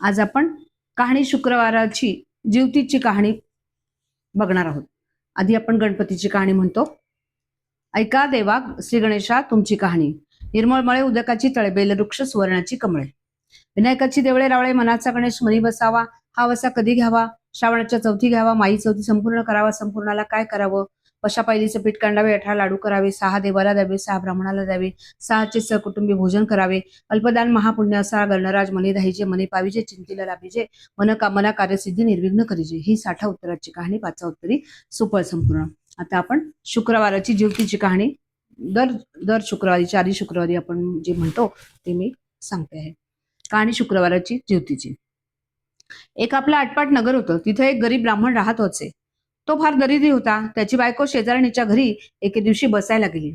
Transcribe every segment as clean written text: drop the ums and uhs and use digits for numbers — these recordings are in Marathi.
आज आपण कहाणी शुक्रवाराची जीवतीची कहाणी बघणार आहोत। आधी आपण गणपतीची कहाणी म्हणतो। ऐका देवा श्री गणेशा तुमची कहाणी। निर्मळमळे उदकाची तळबेल वृक्ष सुवर्णाची कमळे। विनायकाची देवळे रावळे मनाचा गणेश मनी बसावा। हा वसा कधी घ्यावा? श्रावणाच्या चौथी घ्यावा। माई चौथी संपूर्ण करावा। संपूर्णाला काय करावं? पशा पायलीचं पीठ कांडावे। 18 लाडू करावे। 6 देवाला द्यावे। 6 ब्राह्मणाला द्यावे। 6चे सहकुटुंबी भोजन करावे। अल्पदान महापुण्य असा गणराज मनी दाहीजे मनी पाविजे चिंतीला लाभिजे मन कामना कार्यसिद्धी निर्विघ्न करीजे। ही 60 उत्तराची कहाणी 5 उत्तरी सुफळ संपूर्ण। आता आपण शुक्रवाराची जीवतीची कहाणी दर शुक्रवारी 4 शुक्रवारी आपण जे म्हणतो ते मी सांगते आहे। कहाणी शुक्रवाराची जीवतीची। एक आपलं आटपाट नगर होतं। तिथे एक गरीब ब्राह्मण राहत होते। तो फार दरिद्री होता। त्याची बायको शेजारणीच्या घरी एके दिवशी बसायला गेली।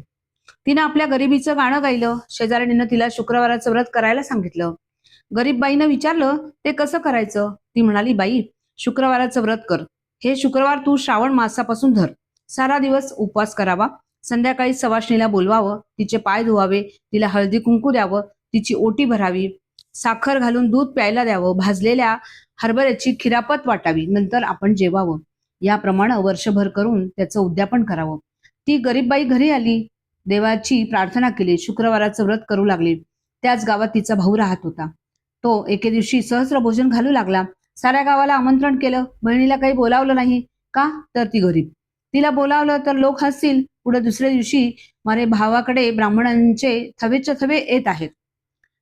तिनं आपल्या गरिबीचं गाणं गायलं। शेजारणीनं तिला शुक्रवाराचं व्रत करायला सांगितलं। गरीब बाईनं विचारलं ते कसं करायचं? ती म्हणाली, बाई शुक्रवाराचं व्रत कर। हे शुक्रवार तू श्रावण मासापासून धर। सारा दिवस उपवास करावा। संध्याकाळी सवाष्णीला बोलवावं। तिचे पाय धुवावे। तिला हळदी कुंकू द्यावं। तिची ओटी भरावी। साखर घालून दूध प्यायला द्यावं। भाजलेल्या हरभऱ्याची खिरापत वाटावी। नंतर आपण जेवावं। याप्रमाणे वर्षभर करून त्याचं उद्यापन करावं। ती गरीब बाई घरी आली। देवाची प्रार्थना केली। शुक्रवाराचं व्रत करू लागली। त्याच गावात तिचा भाऊ राहत होता। तो एके दिवशी सहस्र भोजन घालू लागला। साऱ्या गावाला आमंत्रण केलं। बहिणीला काही बोलावलं नाही। का? तर ती गरीब। तिला बोलावलं तर लोक हसतील। पुढे दुसऱ्या दिवशी मारे भावाकडे ब्राह्मणांचे थवेच्या थवे येत आहेत।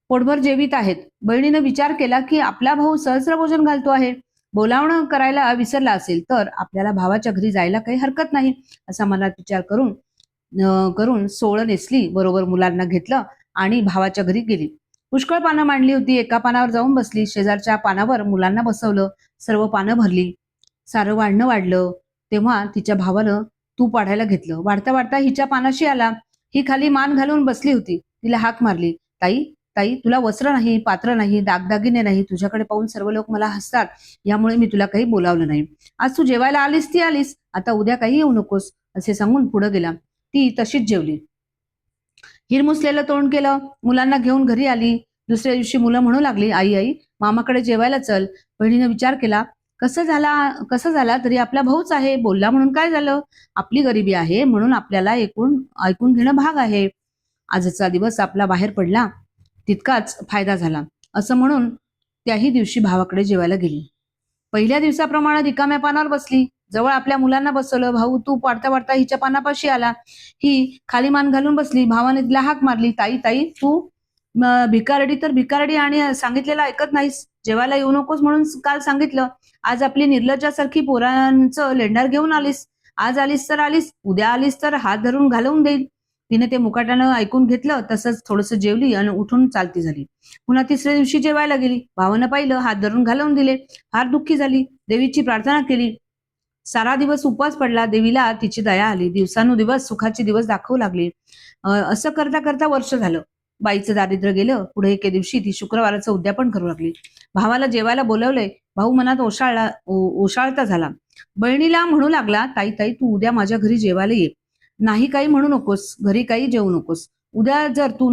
पोटभर जेवित आहेत। बहिणीनं विचार केला की आपला भाऊ सहस्र भोजन घालतो आहे। बोलावणं करायला विसरला असेल तर आपल्याला भावाच्या घरी जायला काही हरकत नाही असा मनात विचार करून सोळं नेसली। बरोबर मुलांना घेतलं आणि भावाच्या घरी गेली। पुष्कळ पानं मांडली होती। एका पानावर जाऊन बसली। शेजारच्या पानावर मुलांना बसवलं। सर्व पानं भरली। सारं वाढणं वाढलं तेव्हा तिच्या भावानं तूप वाढायला घेतलं। वाढता वाढता हिच्या पानाशी आला। ही खाली मान घालून बसली होती। तिला हाक मारली, ताई ताई तुला वस्त्र नाही, पात्र नाही, दागदागिने नाही। तुझ्याकडे पाहून सर्व लोक मला हसतात। यामुळे मी तुला काही बोलावलं नाही। आज तू जेवायला आलीस ती आलीस। आता उद्या काही येऊ नकोस असे सांगून पुढे गेला। ती तशीच जेवली। हिरमुसलेलं तोंड केलं। मुलांना घेऊन घरी आली। दुसऱ्या दिवशी मुलं म्हणू लागली, आई आई मामाकडे जेवायला चल। बहिणीने विचार केला, कसं झाला तरी आपला भाऊच आहे। बोलला म्हणून काय झालं? आपली गरिबी आहे म्हणून आपल्याला ऐकून घेणं भाग आहे। आजचा दिवस आपला बाहेर पडला तितकाच फायदा झाला असं म्हणून त्याही दिवशी भावाकडे जेवायला गेली। पहिल्या दिवसाप्रमाणे रिकाम्या पानावर बसली। जवळ आपल्या मुलांना बसवलं। भाऊ तूप वाढता वाढता हिच्या पानापाशी आला। ही खाली मान घालून बसली। भावाने तिला हाक मारली, ताई ताई तू भिकारडी तर भिकारडी आणि सांगितलेलं ऐकत नाहीस। जेवायला येऊ नकोस म्हणून काल सांगितलं। आज आपली निर्लज्जासारखी पोरांचं लेंडार घेऊन आलीस। आज आलीस तर आलीस, उद्या आलीस तर हात धरून घालवून देईल। तिने ते मुकाट्यानं ऐकून घेतलं। तसंच थोडंसं जेवली आणि उठून चालती झाली। पुन्हा तिसऱ्या दिवशी जेवायला गेली। भावानं पाहिलं, हात धरून घालवून दिले। फार दुःखी झाली। देवीची प्रार्थना केली। सारा दिवस उपवास पडला। देवीला तिची दया आली। दिवसानुदिवस सुखाचे दिवस दाखवू लागली। असं करता करता वर्ष झालं। बाईचं दारिद्र्य गेलं। पुढे एके दिवशी ती शुक्रवाराचं उद्यापन करू लागली। भावाला जेवायला बोलवलंय। भाऊ मनात ओशाळता झाला। बहिणीला म्हणू लागला, ताई ताई तू उद्या माझ्या घरी जेवायला ये। नाही काही म्हणू नकोस, घरी काही जेवू नकोस। उद्या जर तू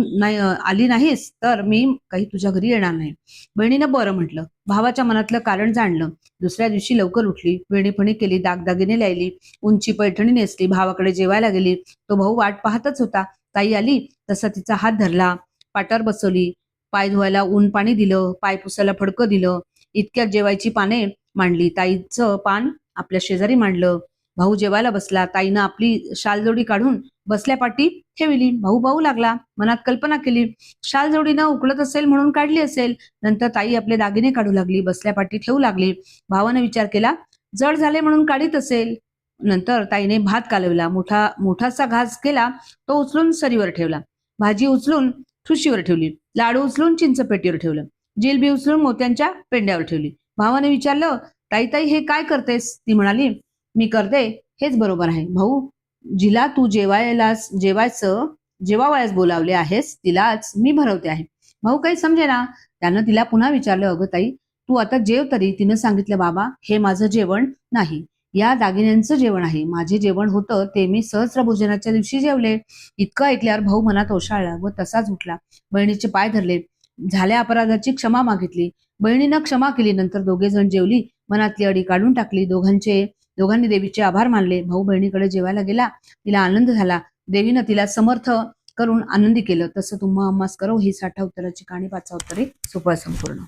आली नाहीस तर मी काही तुझ्या घरी येणार नाही। बहिणीनं बरं म्हटलं। भावाच्या मनातलं कारण जाणलं। दुसऱ्या दिवशी लवकर उठली। वेणीफणी केली। दागदागिने लायली। उंची पैठणी नेसली। भावाकडे जेवायला गेली। तो भाऊ वाट पाहतच होता। ताई आली तसा तिचा हात धरला। पाटावर बसवली। पाय धुवायला ऊन पाणी दिलं। पाय पुसायला फडकं दिलं। इतक्यात जेवायची पाने मांडली। ताईचं पान आपल्या शेजारी मांडलं। भाऊ जेवायला बसला। ताईनं आपली शालजोडी काढून बसल्या पाठी ठेवली। भाऊ पाहू लागला। मनात कल्पना केली, शालजोडीनं उकळत असेल म्हणून काढली असेल। नंतर ताई आपले दागिने काढू लागली। बसल्या पाठी ठेवू लागली। भावानं विचार केला, जड झाले म्हणून काढीत असेल। नंतर ताईने भात कालवला। मोठासा घास केला। तो उचलून सरीवर ठेवला। भाजी उचलून ठुशीवर ठेवली। लाडू उचलून चिंचपेटीवर ठेवलं। जिलबी उचलून मोत्यांच्या पेंड्यावर ठेवली। भावाने विचारलं, ताई ताई हे काय करतेस? ती म्हणाली, मी करते हेच बरोबर आहे। भाऊ जिला तू जेवावयास बोलावले आहेस तिलाच मी भरवते आहे। भाऊ काही समजेना। त्यानं तिला पुन्हा विचारलं, अगं ताई तू आता जेव तरी। तिनं सांगितलं, बाबा हे माझं जेवण नाही, या दागिन्यांचं जेवण आहे। माझे जेवण होतं ते मी सहस्र भोजनाच्या दिवशी जेवले। इतकं ऐकल्यावर भाऊ मनात ओशाळला व तसाच उठला। बहिणीचे पाय धरले। झाल्या अपराधाची क्षमा मागितली. बहिणीनं क्षमा केली. नंतर दोघे जण जेवली. मनातली अडी काढून टाकली. दोघांनी देवीचे आभार मानले. भाऊ बहिणीकडे जेवायला गेला. तिला आनंद झाला. देवीनं तिला समर्थ करून आनंदी केलं. तसं तुम्हा आम्हास करो ही 60 उत्तराची कहाणी 5 उत्तरे सोपं संपूर्ण.